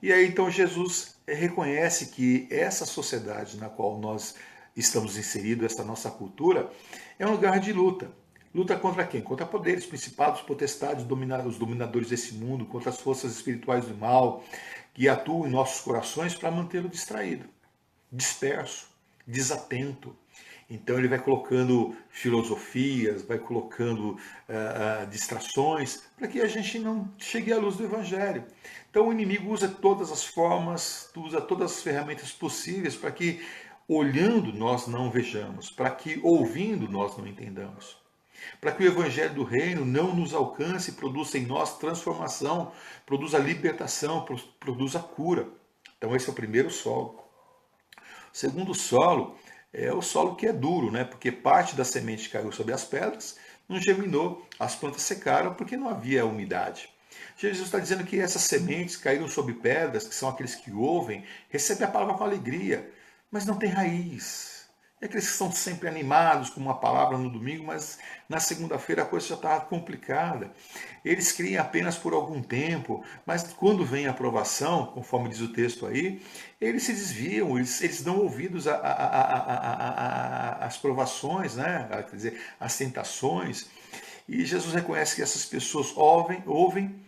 E aí então Jesus reconhece que essa sociedade na qual nós estamos inseridos, essa nossa cultura, é um lugar de luta. Luta contra quem? Contra poderes, principados, potestades, os dominadores desse mundo, contra as forças espirituais do mal, que atuam em nossos corações para mantê-lo distraído, disperso, desatento. Então ele vai colocando filosofias, vai colocando distrações para que a gente não chegue à luz do Evangelho. Então o inimigo usa todas as formas, usa todas as ferramentas possíveis para que olhando nós não vejamos, para que ouvindo nós não entendamos. Para que o Evangelho do Reino não nos alcance e produza em nós transformação, produza libertação, produza cura. Então esse é o primeiro solo. O segundo solo é o solo que é duro, né? Porque parte da semente caiu sobre as pedras, não germinou, as plantas secaram porque não havia umidade. Jesus está dizendo que essas sementes caíram sobre pedras, que são aqueles que ouvem, recebem a palavra com alegria, mas não tem raiz. É aqueles que estão sempre animados com uma palavra no domingo, mas na segunda-feira a coisa já está complicada. Eles criam apenas por algum tempo, mas quando vem a aprovação, conforme diz o texto aí, eles se desviam, eles dão ouvidos às provações, né? Quer dizer, às tentações. E Jesus reconhece que essas pessoas ouvem,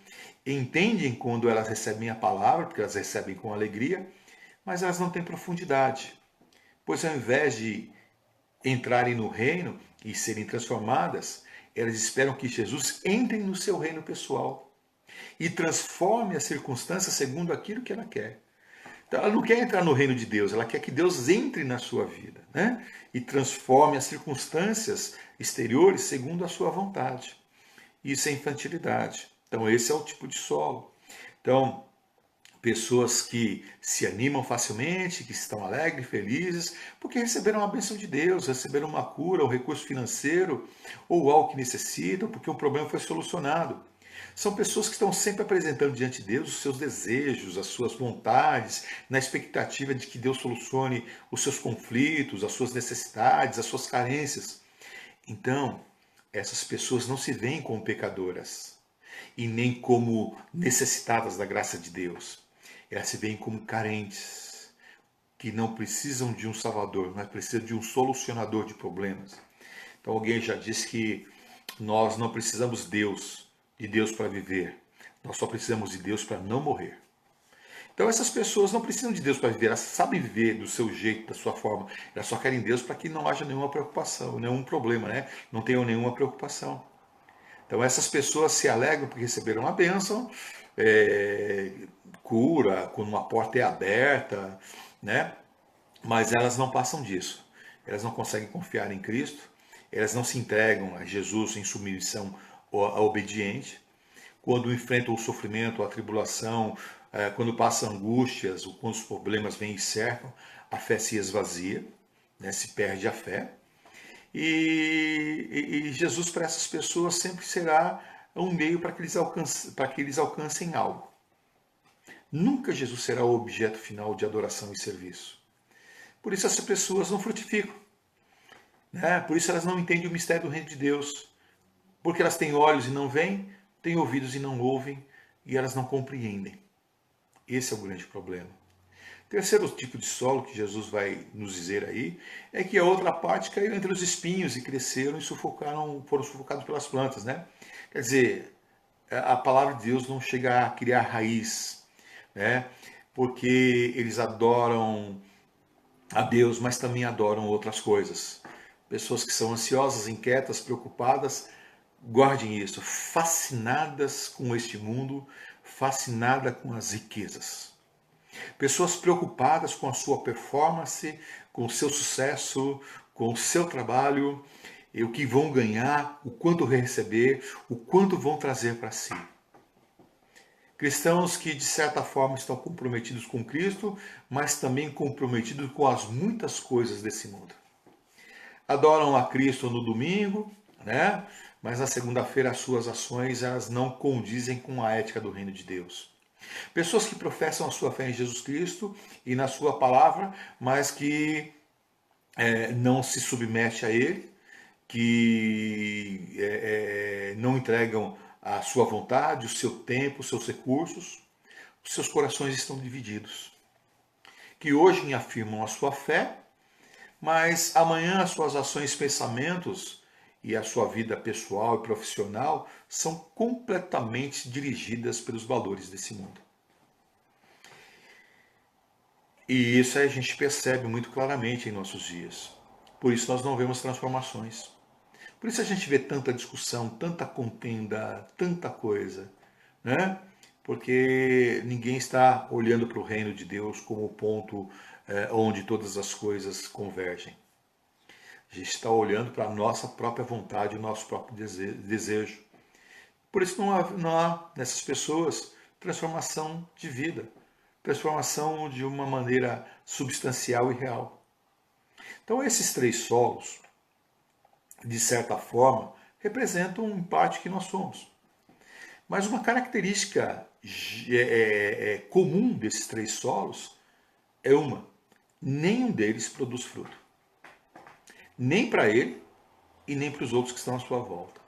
entendem quando elas recebem a palavra, porque elas recebem com alegria, mas elas não têm profundidade. Pois ao invés de entrarem no reino e serem transformadas, elas esperam que Jesus entre no seu reino pessoal e transforme as circunstâncias segundo aquilo que ela quer. Então, ela não quer entrar no reino de Deus, ela quer que Deus entre na sua vida, né? E transforme as circunstâncias exteriores segundo a sua vontade. Isso é infantilidade. Então, esse é o tipo de solo. Então, pessoas que se animam facilmente, que estão alegres, felizes, porque receberam a bênção de Deus, receberam uma cura, um recurso financeiro, ou algo que necessitam, porque um problema foi solucionado. São pessoas que estão sempre apresentando diante de Deus os seus desejos, as suas vontades, na expectativa de que Deus solucione os seus conflitos, as suas necessidades, as suas carências. Então, essas pessoas não se veem como pecadoras e nem como necessitadas da graça de Deus. Elas se veem como carentes, que não precisam de um salvador, mas precisam de um solucionador de problemas. Então alguém já disse que nós não precisamos de Deus para viver. Nós só precisamos de Deus para não morrer. Então essas pessoas não precisam de Deus para viver, elas sabem viver do seu jeito, da sua forma. Elas só querem Deus para que não haja nenhuma preocupação, nenhum problema, né? Não tenham nenhuma preocupação. Então essas pessoas se alegram porque receberam a bênção, é, cura, quando uma porta é aberta, né? Mas elas não passam disso. Elas não conseguem confiar em Cristo, elas não se entregam a Jesus em submissão obediente. Quando enfrentam o sofrimento, a tribulação, quando passam angústias, quando os problemas vêm e cercam, a fé se esvazia, né? Se perde a fé. E Jesus para essas pessoas sempre será um meio para que eles alcancem algo. Nunca Jesus será o objeto final de adoração e serviço. Por isso essas pessoas não frutificam, né? Por isso elas não entendem o mistério do reino de Deus. Porque elas têm olhos e não veem, têm ouvidos e não ouvem, e elas não compreendem. Esse é o grande problema. Terceiro tipo de solo que Jesus vai nos dizer aí é que a outra parte caiu entre os espinhos e cresceram e foram sufocados pelas plantas, né? Quer dizer, a palavra de Deus não chega a criar raiz, né? Porque eles adoram a Deus, mas também adoram outras coisas. Pessoas que são ansiosas, inquietas, preocupadas, guardem isso, fascinadas com este mundo, fascinada com as riquezas. Pessoas preocupadas com a sua performance, com o seu sucesso, com o seu trabalho, e o que vão ganhar, o quanto receber, o quanto vão trazer para si. Cristãos que, de certa forma, estão comprometidos com Cristo, mas também comprometidos com as muitas coisas desse mundo. Adoram a Cristo no domingo, né? Mas na segunda-feira as suas ações elas não condizem com a ética do reino de Deus. Pessoas que professam a sua fé em Jesus Cristo e na sua palavra, mas que não se submete a Ele, que não entregam a sua vontade, o seu tempo, os seus recursos, os seus corações estão divididos. Que hoje afirmam a sua fé, mas amanhã as suas ações, pensamentos e a sua vida pessoal e profissional são completamente dirigidas pelos valores desse mundo. E isso a gente percebe muito claramente em nossos dias. Por isso nós não vemos transformações. Por isso a gente vê tanta discussão, tanta contenda, tanta coisa, né? Porque ninguém está olhando para o reino de Deus como o ponto onde todas as coisas convergem. A gente está olhando para a nossa própria vontade, o nosso próprio desejo. Por isso não há nessas pessoas transformação de vida, transformação de uma maneira substancial e real. Então esses três solos, de certa forma, representam em parte que nós somos. Mas uma característica comum desses três solos é nenhum deles produz fruto. Nem para ele e nem para os outros que estão à sua volta.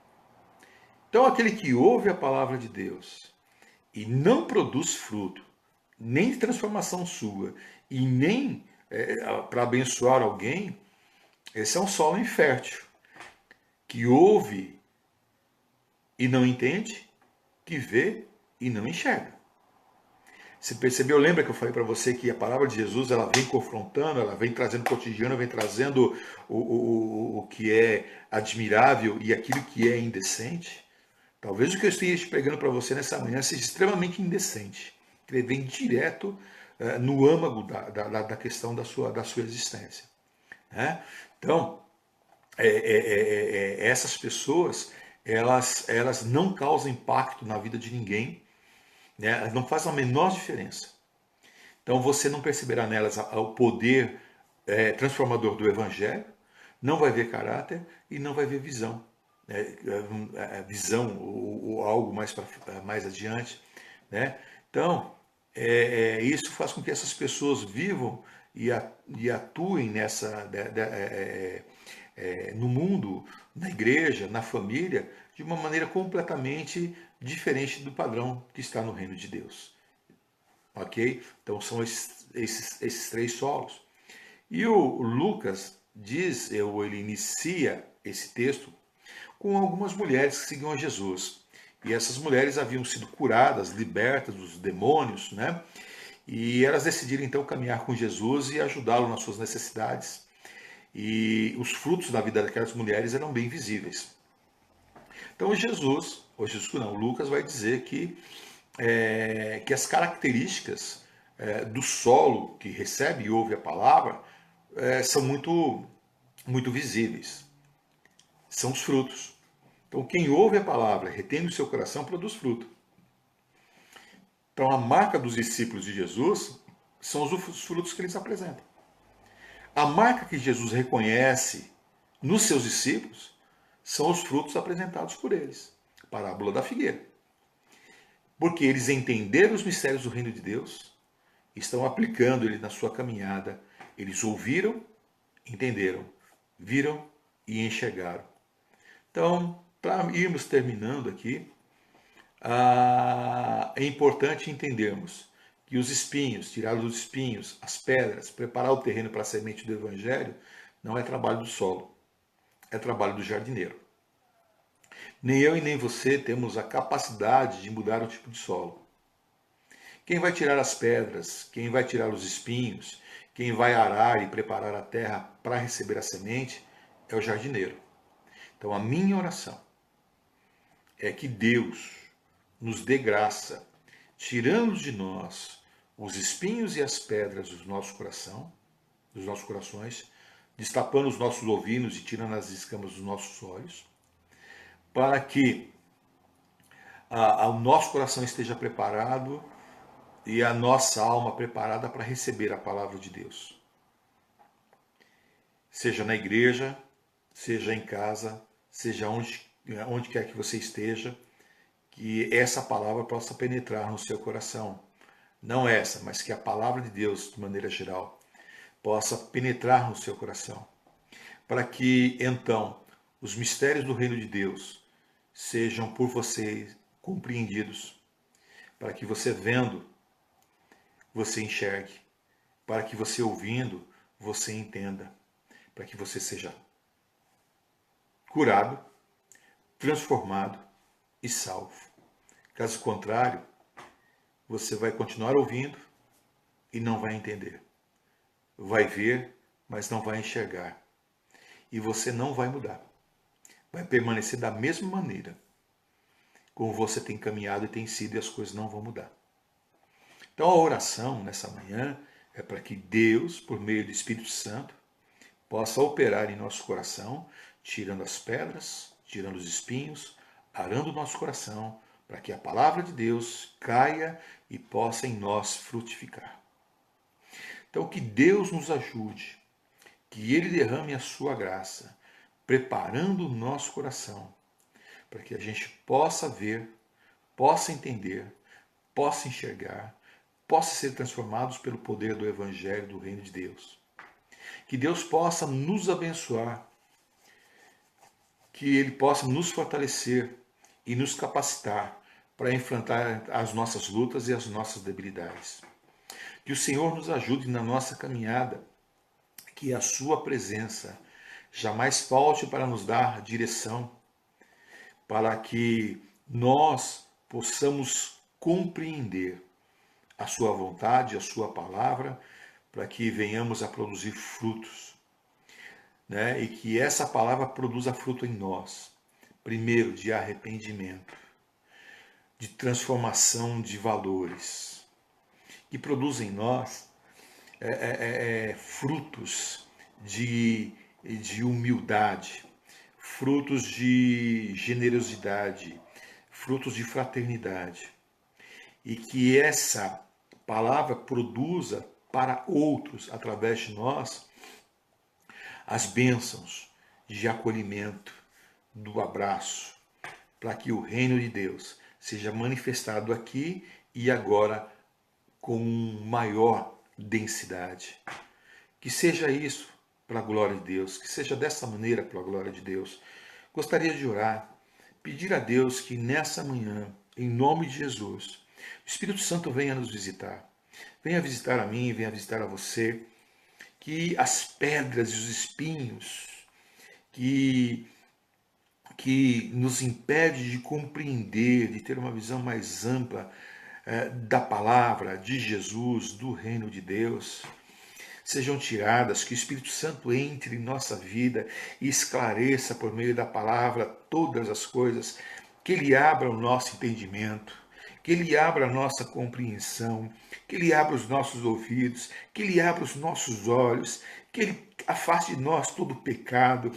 Então aquele que ouve a palavra de Deus e não produz fruto, nem de transformação sua, e nem para abençoar alguém, esse é um solo infértil, que ouve e não entende, que vê e não enxerga. Você percebeu? Lembra que eu falei para você que a palavra de Jesus ela vem confrontando, ela vem trazendo o cotidiano, vem trazendo o que é admirável e aquilo que é indecente? Talvez o que eu esteja pregando para você nessa manhã seja extremamente indecente. Ele vem direto no âmago da questão da sua existência. Né? Então, essas pessoas, elas não causam impacto na vida de ninguém, né? Elas não fazem a menor diferença. Então, você não perceberá nelas o poder transformador do Evangelho, não vai ver caráter e não vai ver visão. Visão ou algo mais adiante. Né? Então, isso faz com que essas pessoas vivam e atuem no mundo, na igreja, na família, de uma maneira completamente diferente do padrão que está no reino de Deus. Ok? Então são esses três solos. E o Lucas ele inicia esse texto com algumas mulheres que seguiam a Jesus. E essas mulheres haviam sido curadas, libertas dos demônios, né? E elas decidiram então caminhar com Jesus e ajudá-lo nas suas necessidades. E os frutos da vida daquelas mulheres eram bem visíveis. Então Lucas vai dizer que as características do solo que recebe e ouve a palavra são muito visíveis. São os frutos. Então, quem ouve a palavra, retém no seu coração, produz fruto. Então, a marca dos discípulos de Jesus são os frutos que eles apresentam. A marca que Jesus reconhece nos seus discípulos são os frutos apresentados por eles. Parábola da figueira. Porque eles entenderam os mistérios do reino de Deus, estão aplicando ele na sua caminhada. Eles ouviram, entenderam, viram e enxergaram. Então, para irmos terminando aqui, é importante entendermos que os espinhos, tirar os espinhos, as pedras, preparar o terreno para a semente do Evangelho, não é trabalho do solo, é trabalho do jardineiro. Nem eu e nem você temos a capacidade de mudar o tipo de solo. Quem vai tirar as pedras, quem vai tirar os espinhos, quem vai arar e preparar a terra para receber a semente é o jardineiro. Então a minha oração é que Deus nos dê graça, tirando de nós os espinhos e as pedras do nosso coração, dos nossos corações, destapando os nossos ouvidos e tirando as escamas dos nossos olhos, para que o nosso coração esteja preparado e a nossa alma preparada para receber a palavra de Deus. Seja na igreja, seja em casa, seja onde quer que você esteja, que essa palavra possa penetrar no seu coração. Não essa, mas que a palavra de Deus, de maneira geral, possa penetrar no seu coração. Para que, então, os mistérios do reino de Deus sejam por você compreendidos. Para que você vendo, você enxergue. Para que você ouvindo, você entenda. Para que você seja curado, transformado e salvo. Caso contrário, você vai continuar ouvindo e não vai entender. Vai ver, mas não vai enxergar. E você não vai mudar. Vai permanecer da mesma maneira como você tem caminhado e tem sido, e as coisas não vão mudar. Então a oração nessa manhã é para que Deus, por meio do Espírito Santo, possa operar em nosso coração, tirando as pedras, tirando os espinhos, arando o nosso coração, para que a palavra de Deus caia e possa em nós frutificar. Então que Deus nos ajude, que Ele derrame a sua graça, preparando o nosso coração, para que a gente possa ver, possa entender, possa enxergar, possa ser transformados pelo poder do Evangelho do Reino de Deus. Que Deus possa nos abençoar, que Ele possa nos fortalecer e nos capacitar para enfrentar as nossas lutas e as nossas debilidades. Que o Senhor nos ajude na nossa caminhada, que a sua presença jamais falte para nos dar direção, para que nós possamos compreender a sua vontade, a sua palavra, para que venhamos a produzir frutos, né? E que essa palavra produza fruto em nós. Primeiro, de arrependimento, de transformação de valores, que produza em nós frutos de humildade, frutos de generosidade, frutos de fraternidade. E que essa palavra produza para outros, através de nós, as bênçãos de acolhimento, do abraço, para que o reino de Deus seja manifestado aqui e agora com maior densidade. Que seja isso para a glória de Deus, que seja dessa maneira para a glória de Deus. Gostaria de orar, pedir a Deus que nessa manhã, em nome de Jesus, o Espírito Santo venha nos visitar. Venha visitar a mim, venha visitar a você, que as pedras e os espinhos que nos impede de compreender, de ter uma visão mais ampla da palavra de Jesus, do reino de Deus, sejam tiradas, que o Espírito Santo entre em nossa vida e esclareça por meio da palavra todas as coisas, que Ele abra o nosso entendimento, que Ele abra a nossa compreensão, que Ele abra os nossos ouvidos, que Ele abra os nossos olhos, que Ele afaste de nós todo o pecado,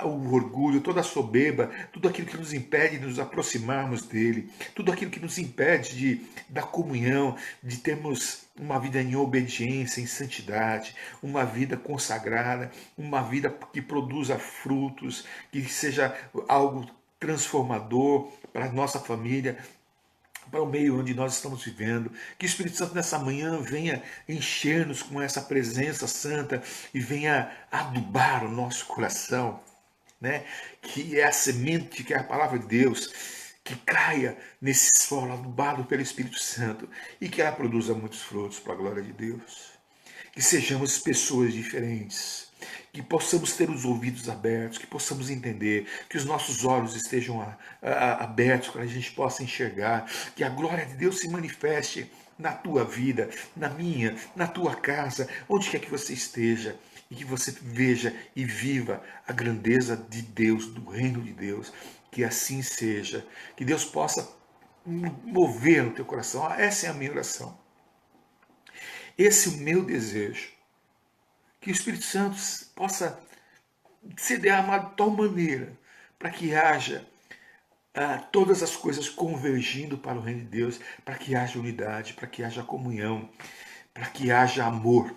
o orgulho, toda a soberba, tudo aquilo que nos impede de nos aproximarmos dEle, tudo aquilo que nos impede da comunhão, de termos uma vida em obediência, em santidade, uma vida consagrada, uma vida que produza frutos, que seja algo transformador para a nossa família, para o meio onde nós estamos vivendo. Que o Espírito Santo nessa manhã venha encher-nos com essa presença santa e venha adubar o nosso coração, né? Que é a semente, que é a palavra de Deus, que caia nesse solo adubado pelo Espírito Santo e que ela produza muitos frutos para a glória de Deus. Que sejamos pessoas diferentes, que possamos ter os ouvidos abertos, que possamos entender, que os nossos olhos estejam abertos para a gente possa enxergar, que a glória de Deus se manifeste na tua vida, na minha, na tua casa, onde quer que você esteja, e que você veja e viva a grandeza de Deus, do reino de Deus, que assim seja, que Deus possa mover no teu coração. Essa é a minha oração. Esse é o meu desejo. Que o Espírito Santo possa ser derramado de tal maneira para que haja todas as coisas convergindo para o reino de Deus, para que haja unidade, para que haja comunhão, para que haja amor,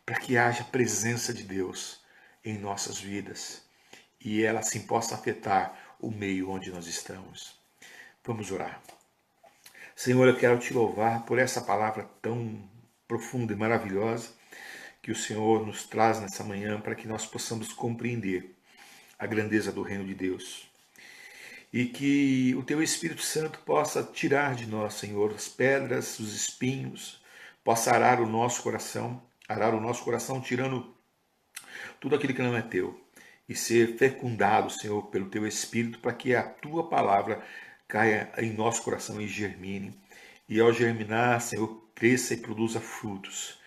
para que haja presença de Deus em nossas vidas e ela assim possa afetar o meio onde nós estamos. Vamos orar. Senhor, eu quero te louvar por essa palavra tão profunda e maravilhosa que o Senhor nos traz nessa manhã para que nós possamos compreender a grandeza do reino de Deus. E que o teu Espírito Santo possa tirar de nós, Senhor, as pedras, os espinhos, possa arar o nosso coração, tirando tudo aquilo que não é teu, e ser fecundado, Senhor, pelo teu Espírito, para que a tua palavra caia em nosso coração e germine. E ao germinar, Senhor, cresça e produza frutos.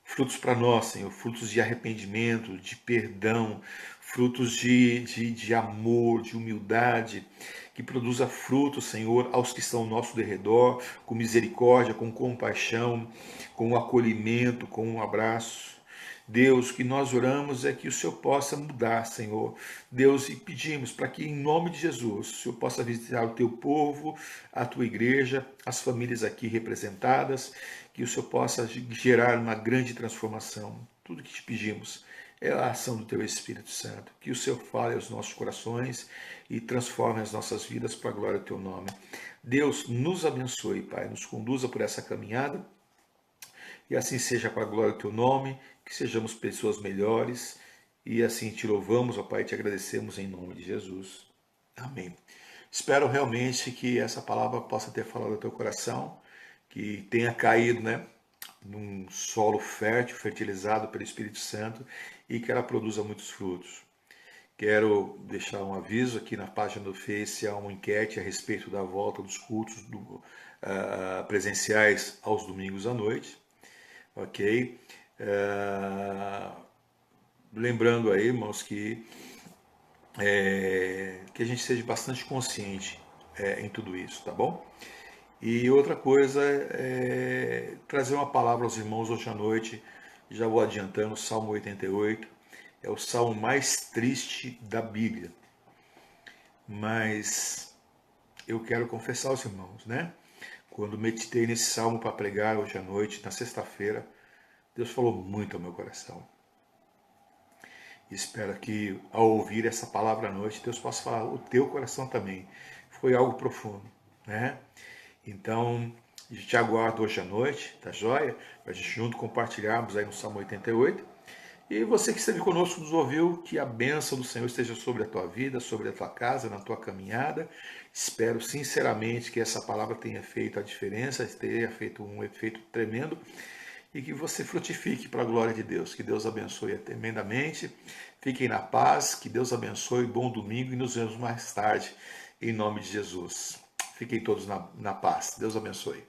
Frutos para nós, Senhor, frutos de arrependimento, de perdão, frutos de amor, de humildade, que produza frutos, Senhor, aos que estão ao nosso derredor, com misericórdia, com compaixão, com acolhimento, com um abraço. Deus, o que nós oramos é que o Senhor possa mudar, Senhor. Deus, e pedimos para que, em nome de Jesus, o Senhor possa visitar o teu povo, a tua igreja, as famílias aqui representadas, que o Senhor possa gerar uma grande transformação. Tudo que te pedimos é a ação do teu Espírito Santo. Que o Senhor fale aos nossos corações e transforme as nossas vidas para a glória do teu nome. Deus, nos abençoe, Pai, nos conduza por essa caminhada. E assim seja para a glória do teu nome, que sejamos pessoas melhores. E assim te louvamos, ó Pai, e te agradecemos em nome de Jesus. Amém. Espero realmente que essa palavra possa ter falado ao teu coração, que tenha caído, num solo fértil, fertilizado pelo Espírito Santo e que ela produza muitos frutos. Quero deixar um aviso aqui na página do Face, há uma enquete a respeito da volta dos cultos presenciais aos domingos à noite. Ok? Lembrando aí, irmãos, que a gente seja bastante consciente em tudo isso, tá bom? E outra coisa é trazer uma palavra aos irmãos hoje à noite, já vou adiantando, o Salmo 88, é o salmo mais triste da Bíblia, mas eu quero confessar aos irmãos, Quando meditei nesse salmo para pregar hoje à noite, na sexta-feira, Deus falou muito ao meu coração. Espero que ao ouvir essa palavra à noite, Deus possa falar o teu coração também. Foi algo profundo, Então, a gente aguarda hoje à noite, tá joia? Para a gente junto compartilharmos aí no Salmo 88. E você que esteve conosco, nos ouviu, que a bênção do Senhor esteja sobre a tua vida, sobre a tua casa, na tua caminhada. Espero sinceramente que essa palavra tenha feito a diferença, tenha feito um efeito tremendo e que você frutifique para a glória de Deus. Que Deus abençoe tremendamente. Fiquem na paz, que Deus abençoe. Bom domingo e nos vemos mais tarde, em nome de Jesus. Fiquem todos na paz. Deus abençoe.